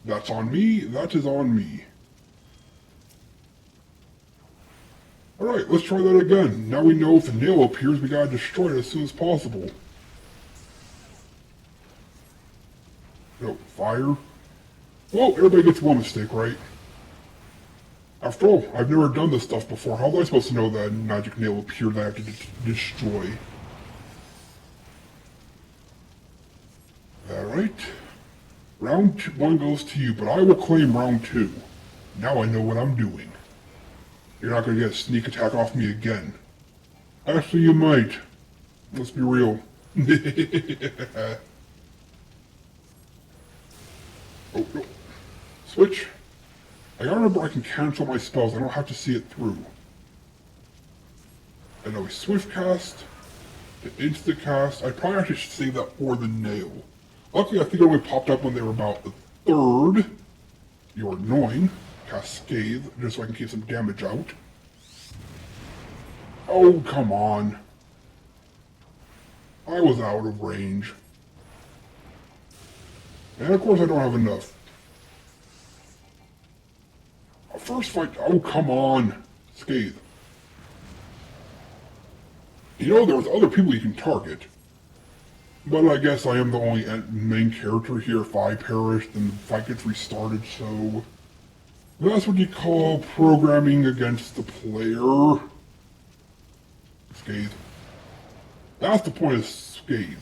That's on me, that is on me. Alright, let's try that again. Now we know if the nail appears, we gotta destroy it as soon as possible. No, fire. Well, everybody gets one mistake, right? After all, I've never done this stuff before. How am I supposed to know that magic nail appeared that I have to destroy? Alright. Round 1 goes to you, but I will claim round 2. Now I know what I'm doing. You're not gonna get a sneak attack off me again. Actually, you might. Let's be real. Oh, no. Switch. I gotta remember I can cancel my spells. I don't have to see it through. And now we swift cast, the instant cast. I probably actually should save that for the nail. Luckily, I think it only popped up when they were about the 3rd. You're annoying. Cast Scathe, just so I can keep some damage out. Oh, come on. I was out of range. And of course I don't have enough. First fight, oh come on. Scathe. You know, there's other people you can target. But I guess I am the only main character here. If I perish, then the fight gets restarted, so... That's what you call programming against the player. Scathe. That's the point of Scathe.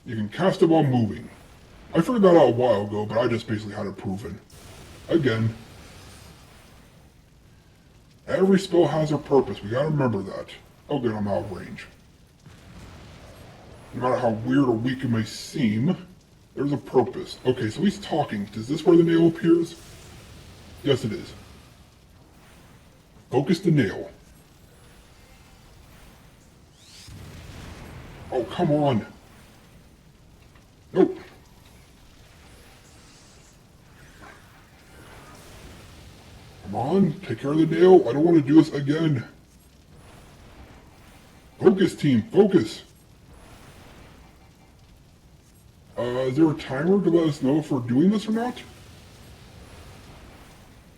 You can cast it while moving. I figured that out a while ago, but I just basically had it proven. Again. Every spell has a purpose, we gotta remember that. Oh good, I'm out of range. No matter how weird or weak it may seem, there's a purpose. Okay, so he's talking. Is this where the nail appears? Yes, it is. Focus the nail. Oh, come on. Nope. Come on, take care of the nail. I don't want to do this again. Focus, team, focus. Is there a timer to let us know if we're doing this or not?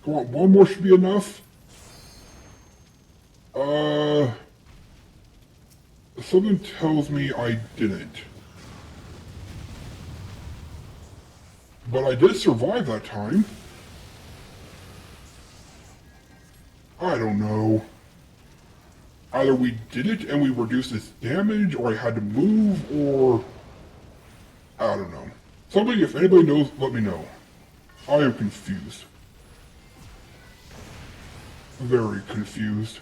Come on, one more should be enough. Something tells me I didn't. But I did survive that time. I don't know. Either we did it and we reduced its damage, or I had to move, or... I don't know. Somebody, if anybody knows, let me know. I am confused. Very confused.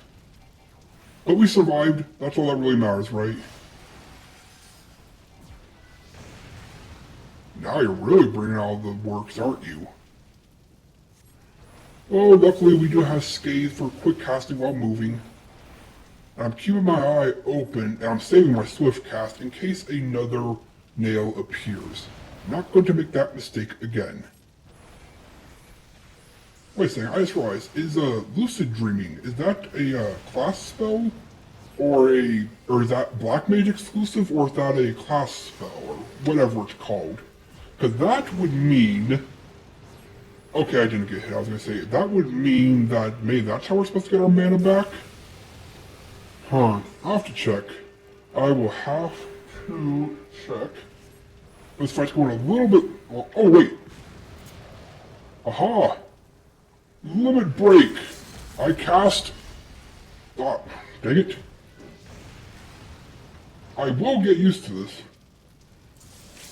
But we survived. That's all that really matters, right? Now you're really bringing out the works, aren't you? Well, luckily we do have Scathe for quick casting while moving. And I'm keeping my eye open, and I'm saving my swift cast in case another nail appears. I'm not going to make that mistake again. Wait a second, I just realized, is Lucid Dreaming, is that a class spell? Or is that Black Mage exclusive, or is that a class spell, or whatever it's called? Because that would mean... Okay, I didn't get hit, I was going to say, that would mean that maybe that's how we're supposed to get our mana back? Huh, I'll have to check. I will have to check. This fight's going a little bit... Oh, wait. Aha! Limit break. I cast... Oh, dang it. I will get used to this.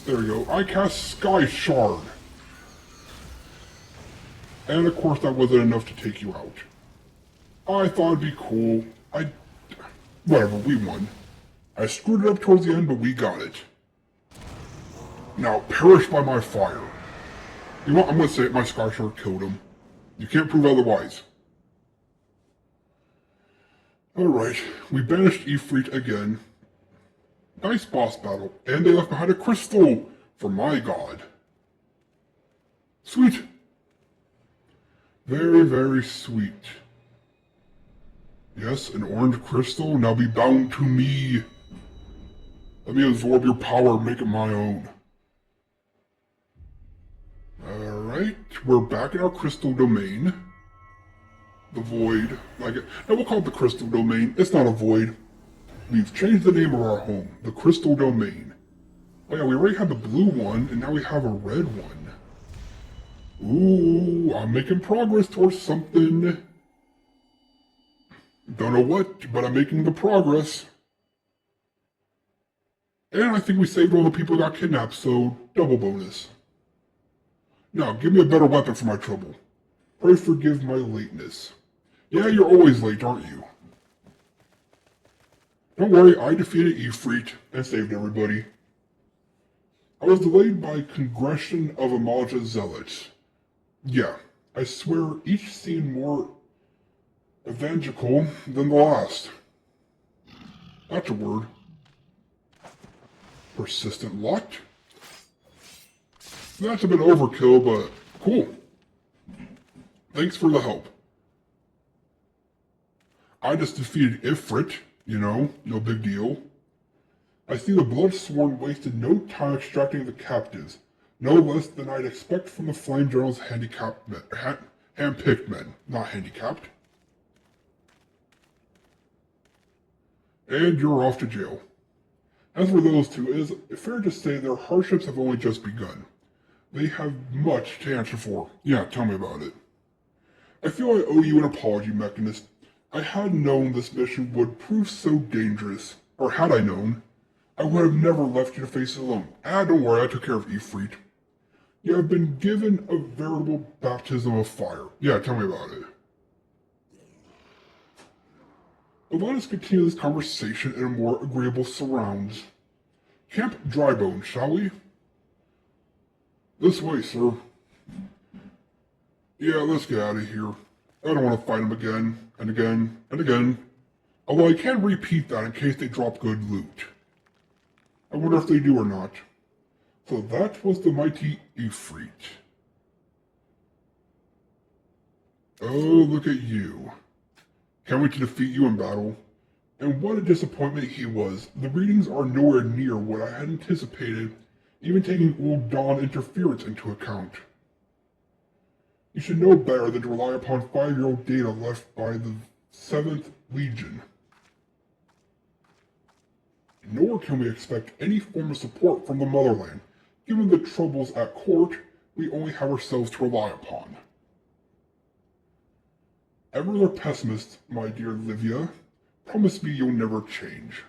There we go. I cast Sky Shard. And of course that wasn't enough to take you out. I thought it'd be cool. Whatever, we won. I screwed it up towards the end, but we got it. Now, perish by my fire. You know what, I'm gonna say it, my Sky Shard killed him. You can't prove otherwise. Alright, we banished Ifrit again. Nice boss battle, and they left behind a crystal for my god. Sweet. Very, very sweet. Yes, an orange crystal, now be bound to me. Let me absorb your power, make it my own. Alright, we're back in our crystal domain. The void. Like it. Now we'll call it the crystal domain. It's not a void. We've changed the name of our home. The crystal domain. Oh yeah, we already had the blue one, and now we have a red one. Ooh, I'm making progress towards something. Don't know what, but I'm making the progress. And I think we saved all the people who got kidnapped, so double bonus. Now, give me a better weapon for my trouble. Pray forgive my lateness. Yeah, you're always late, aren't you? Don't worry, I defeated Ifrit and saved everybody. I was delayed by Congression of Amalja Zealots. Yeah, I swear each seemed more evangelical than the last. That's a word. Persistent luck? That's a bit overkill, but cool. Thanks for the help. I just defeated Ifrit, you know, no big deal. I see the Bloodsworn wasted no time extracting the captives, no less than I'd expect from the Flame General's hand-picked men, not handicapped. And you're off to jail. As for those two, it is fair to say their hardships have only just begun. They have much to answer for. Yeah, tell me about it. I feel I owe you an apology, Mechanist. I had known this mission would prove so dangerous, or had I known, I would have never left you to face it alone. Don't worry, I took care of Ifrit. You have been given a veritable baptism of fire. Yeah, tell me about it. But let us continue this conversation in a more agreeable surrounds. Camp Drybone, shall we? This way, sir. Yeah, let's get out of here. I don't want to fight him again, and again, and again. Although I can repeat that in case they drop good loot. I wonder if they do or not. So that was the mighty Ifrit. Oh, look at you. Can't wait to defeat you in battle. And what a disappointment he was. The readings are nowhere near what I had anticipated, even taking old Dawn interference into account. You should know better than to rely upon 5-year-old data left by the 7th Legion. Nor can we expect any form of support from the motherland. Given the troubles at court, we only have ourselves to rely upon. Ever the pessimist, my dear Livia, promise me you'll never change.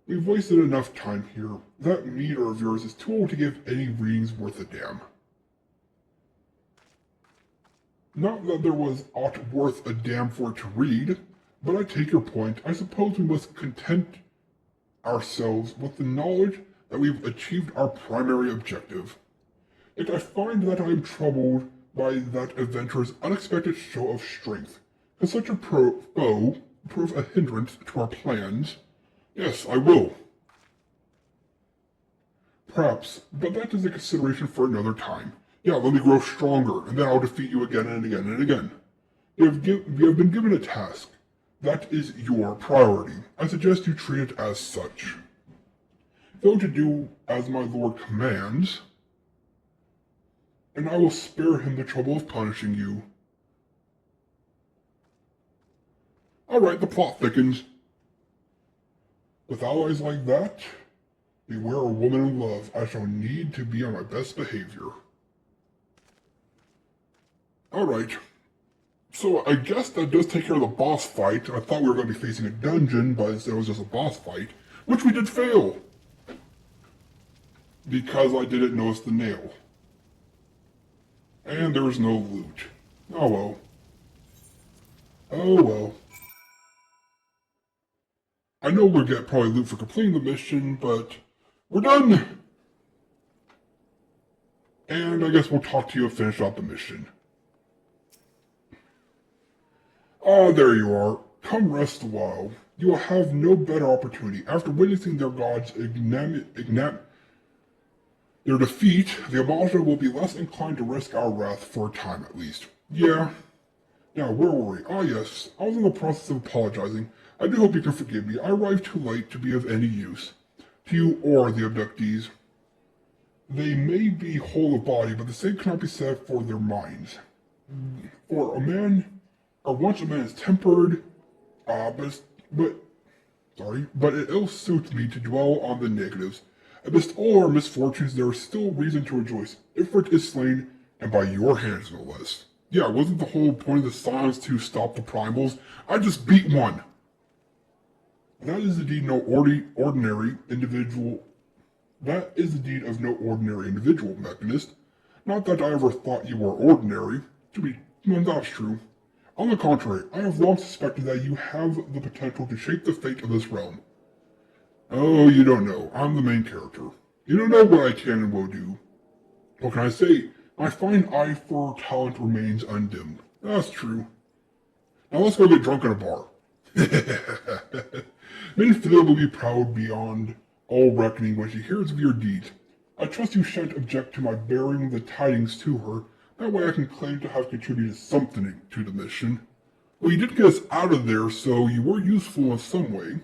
We've wasted enough time here. That meter of yours is too old to give any readings worth a damn. Not that there was aught worth a damn for it to read, but I take your point. I suppose we must content ourselves with the knowledge that we've achieved our primary objective. Yet I find that I am troubled by that adventurer's unexpected show of strength. Can such a foe prove a hindrance to our plans? Yes, I will. Perhaps, but that is a consideration for another time. Yeah, let me grow stronger, and then I'll defeat you again and again and again. You have been given a task. That is your priority. I suggest you treat it as such. Fail to do as my lord commands, and I will spare him the trouble of punishing you. Alright, the plot thickens. With allies like that, beware a woman in love. I shall need to be on my best behavior. Alright. So I guess that does take care of the boss fight. I thought we were going to be facing a dungeon, but instead it was just a boss fight, which we did fail. Because I didn't notice the nail. And there was no loot. Oh well. Oh well. I know we'll get probably loot for completing the mission, but we're done! And I guess we'll talk to you and finish out the mission. Ah, there you are. Come rest a while. You will have no better opportunity. After witnessing their gods their defeat, the Amalja will be less inclined to risk our wrath for a time at least. Yeah. Now, where were we? Ah, yes. I was in the process of apologizing. I do hope you can forgive me. I arrived too late to be of any use to you or the abductees. They may be whole of body, but the same cannot be said for their minds. For a man, or once a man is tempered, but but it ill suits me to dwell on the negatives. Amidst all our misfortunes, there is still reason to rejoice. Ifrit is slain, and by your hands, no less. Yeah, wasn't the whole point of the silence to stop the primals? I just beat one. That is indeed no ordinary individual. That is the deed of no ordinary individual, Mechanist. Not that I ever thought you were ordinary. No, that's true. On the contrary, I have long suspected that you have the potential to shape the fate of this realm. Oh, you don't know. I'm the main character. You don't know what I can and will do. What can I say? My fine eye for talent remains undimmed. That's true. Now let's go get drunk at a bar. Minfield will be proud beyond all reckoning when she hears of your deeds. I trust you shan't object to my bearing the tidings to her. That way I can claim to have contributed something to the mission. Well, you did get us out of there, so you were useful in some way.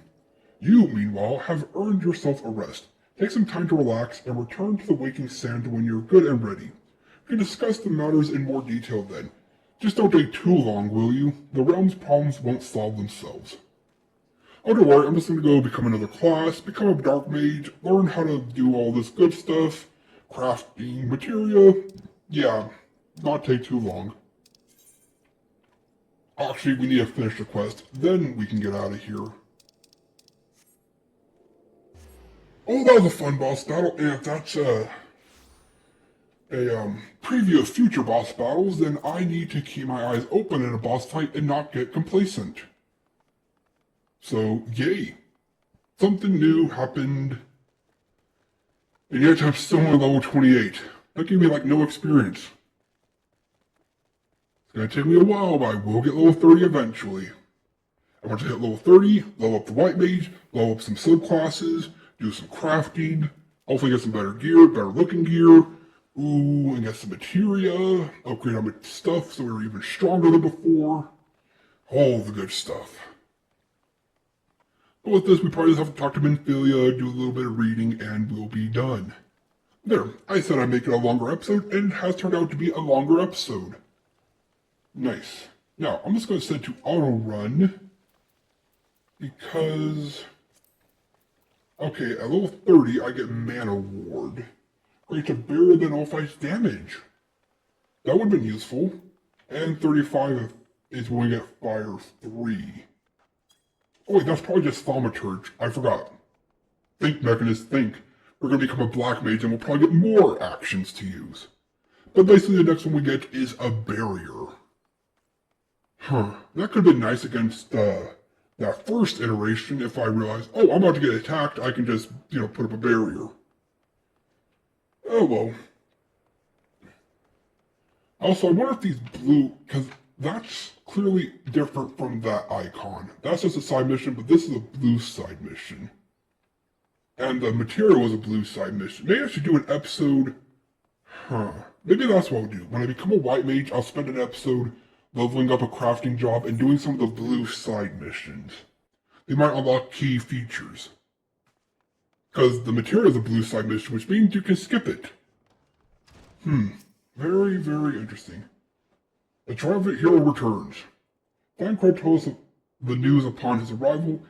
You, meanwhile, have earned yourself a rest. Take some time to relax and return to the waking sand when you're good and ready. We can discuss the matters in more detail then. Just don't take too long, will you? The realm's problems won't solve themselves. Oh, don't worry, I'm just gonna go become another class, become a dark mage, learn how to do all this good stuff, crafting materia. Yeah, not take too long. Actually, we need to finish the quest, then we can get out of here. Oh, that was a fun boss battle, and if that's a preview of future boss battles, then I need to keep my eyes open in a boss fight and not get complacent. So, yay. Something new happened, and yet I'm still only level 28. That gave me like no experience. It's gonna take me a while, but I will get level 30 eventually. I want to hit level 30, level up the white mage, level up some subclasses, do some crafting, hopefully get some better gear, better looking gear, and get some materia, upgrade our stuff so we're even stronger than before. All the good stuff. But with this, we probably just have to talk to Minfilia, do a little bit of reading, and we'll be done. There, I said I'd make it a longer episode, and it has turned out to be a longer episode. Nice. Now, I'm just going to set it to auto run, because... Okay, at level 30, I get Mana Ward. Great to barrier the nullifies damage. That would have been useful. And 35 is when we get Fire 3. Oh wait, that's probably just Thaumaturge. I forgot. Think, Mechanist, think. We're going to become a black mage and we'll probably get more actions to use. But basically the next one we get is a barrier. That could have been nice against that first iteration if I realized, oh, I'm about to get attacked, I can just, put up a barrier. Oh well. Also, I wonder if these blue, because that's clearly different from that icon. That's just a side mission, but this is a blue side mission. And the material was a blue side mission. Maybe I should do an episode... Maybe that's what I'll do. When I become a white mage, I'll spend an episode leveling up a crafting job and doing some of the blue side missions. They might unlock key features. Because the material is a blue side mission, which means you can skip it. Very, very interesting. The triumphant hero returns. Thancred tells us the news upon his arrival.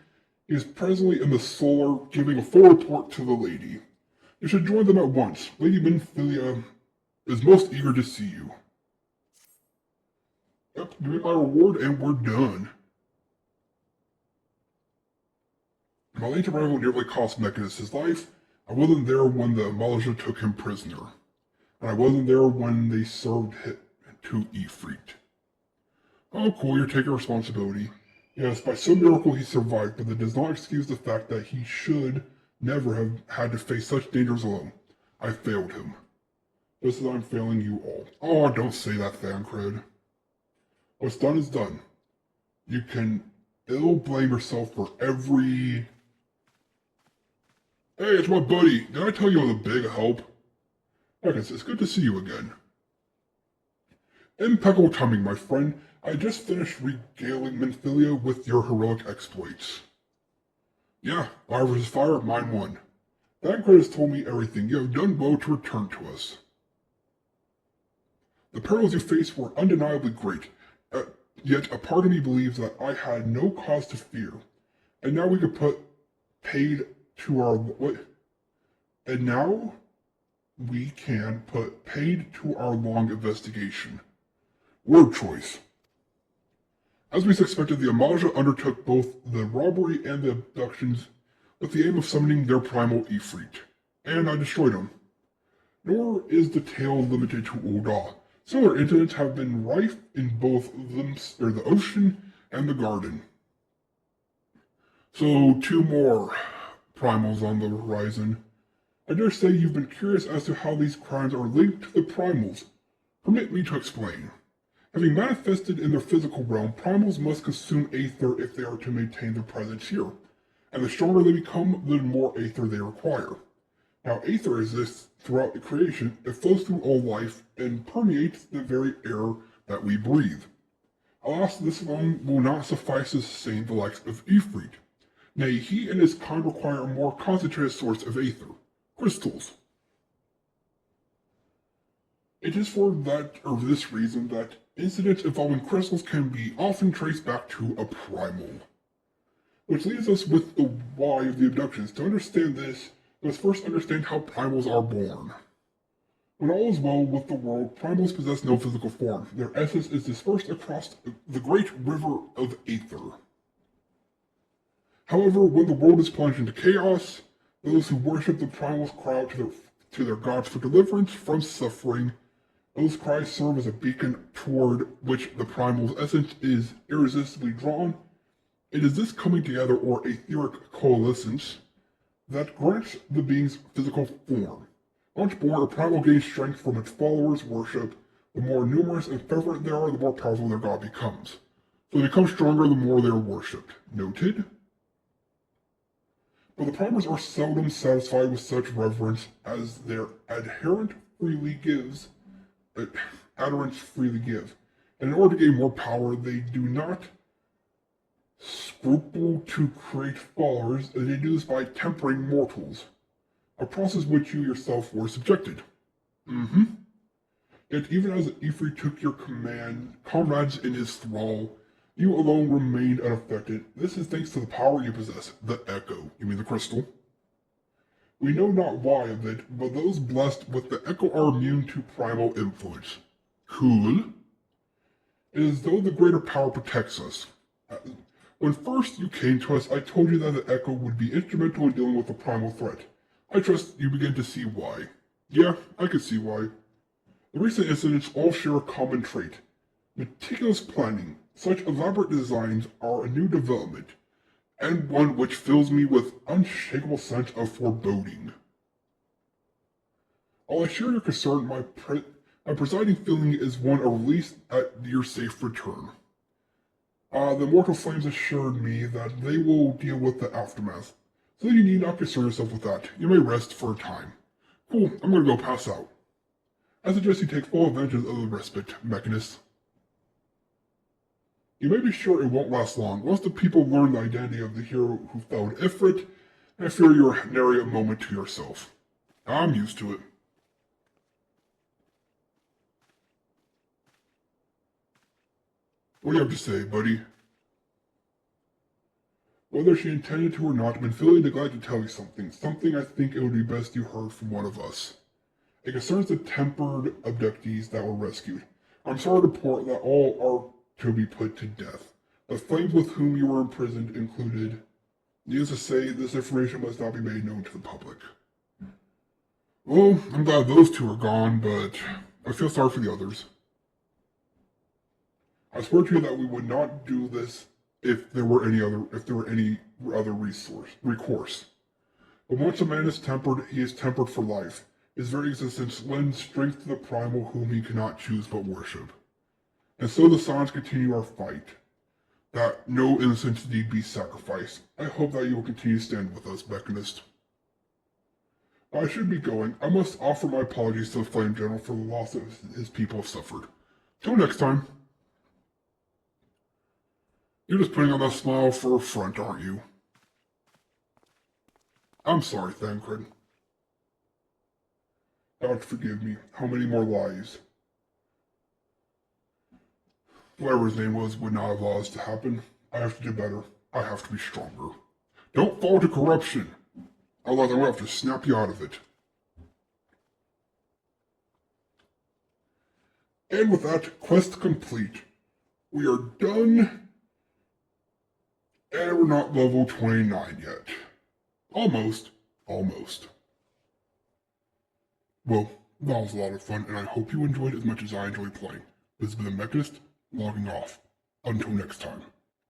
He is presently in the solar, giving a full report to the lady. You should join them at once. Lady Minfilia is most eager to see you. Yep, give me my reward and we're done. My late arrival nearly cost Mechanist his life. I wasn't there when the militia took him prisoner. And I wasn't there when they served him to Ifrit. Oh cool, you're taking responsibility. Yes, by some miracle he survived, but that does not excuse the fact that he should never have had to face such dangers alone. I failed him. Just as I'm failing you all. Oh, don't say that, Thancred. What's done is done. You can ill blame yourself for every... Hey, it's my buddy. Did I tell you I was a big help? Marcus, it's good to see you again. Impeccable timing, my friend. I just finished regaling Minfilia with your heroic exploits. Yeah, fire versus fire, mine won. Thancred has told me everything. You have done well to return to us. The perils you faced were undeniably great, yet a part of me believes that I had no cause to fear. And now we could put paid to our what? And now we can put paid to our long investigation. Word choice. As we suspected, the Amaja undertook both the robbery and the abductions with the aim of summoning their primal Ifrit, and I destroyed him. Nor is the tale limited to Oda. Similar incidents have been rife in both the ocean and the garden. So, 2 more primals on the horizon. I dare say you've been curious as to how these crimes are linked to the primals. Permit me to explain. Having manifested in their physical realm, primals must consume aether if they are to maintain their presence here. And the stronger they become, the more aether they require. Now, aether exists throughout the creation. It flows through all life and permeates the very air that we breathe. Alas, this alone will not suffice to sustain the likes of Ifrit. Nay, he and his kind require a more concentrated source of aether, crystals. It is for this reason that incidents involving crystals can be often traced back to a primal. Which leaves us with the why of the abductions. To understand this, we must first understand how primals are born. When all is well with the world, primals possess no physical form. Their essence is dispersed across the great river of aether. However, when the world is plunged into chaos, those who worship the primals cry out to their gods for deliverance from suffering. Those cries serve as a beacon toward which the primal's essence is irresistibly drawn. It is this coming together or etheric coalescence that grants the being's physical form. Once born, a primal gains strength from its followers' worship. The more numerous and fervent they are, the more powerful their god becomes. So they become stronger the more they are worshipped. Noted? But the primals are seldom satisfied with such reverence as their adherence freely give. And in order to gain more power, they do not scruple to create followers, and they do this by tempering mortals, a process which you yourself were subjected. Yet even as Ifrit took your comrades in his thrall, you alone remained unaffected. This is thanks to the power you possess, the echo. You mean the crystal? We know not why of it, but those blessed with the echo are immune to primal influence. Cool. It is as though the greater power protects us. When first you came to us, I told you that the echo would be instrumental in dealing with the primal threat. I trust you begin to see why. Yeah, I can see why. The recent incidents all share a common trait. Meticulous planning. Such elaborate designs are a new development, and one which fills me with unshakable sense of foreboding. While I share your concern, my presiding feeling is one of release at your safe return. The mortal flames assured me that they will deal with the aftermath, so you need not concern yourself with that. You may rest for a time. Cool, I'm gonna go pass out. I suggest you take full advantage of the respite, Mechanist. You may be sure it won't last long. Once the people learn the identity of the hero who felled Ifrit, I fear you'll nary a moment to yourself. I'm used to it. What do you have to say, buddy? Whether she intended to or not, I've been feeling glad to tell you something. Something I think it would be best you heard from one of us. It concerns the tempered abductees that were rescued. I'm sorry to report that all are to be put to death. The flames with whom you were imprisoned included. Needless to say, this information must not be made known to the public. Well, I'm glad those two are gone, but I feel sorry for the others. I swear to you that we would not do this if there were any other recourse. But once a man is tempered, he is tempered for life. His very existence lends strength to the primal whom he cannot choose but worship. And so the Sons continue our fight, that no innocents need be sacrificed. I hope that you will continue to stand with us, Mechanist. I should be going. I must offer my apologies to the Flame General for the loss that his people have suffered. Till next time. You're just putting on that smile for a front, aren't you? I'm sorry, Thancred. God forgive me. How many more lies? whatever his name was, would not have allowed this to happen. I have to do better. I have to be stronger. Don't fall to corruption. Otherwise, I'm going to have to snap you out of it. And with that, quest complete. We are done. And we're not level 29 yet. Almost. Almost. Well, that was a lot of fun, and I hope you enjoyed as much as I enjoyed playing. This has been the Mechanist, logging off. Until next time.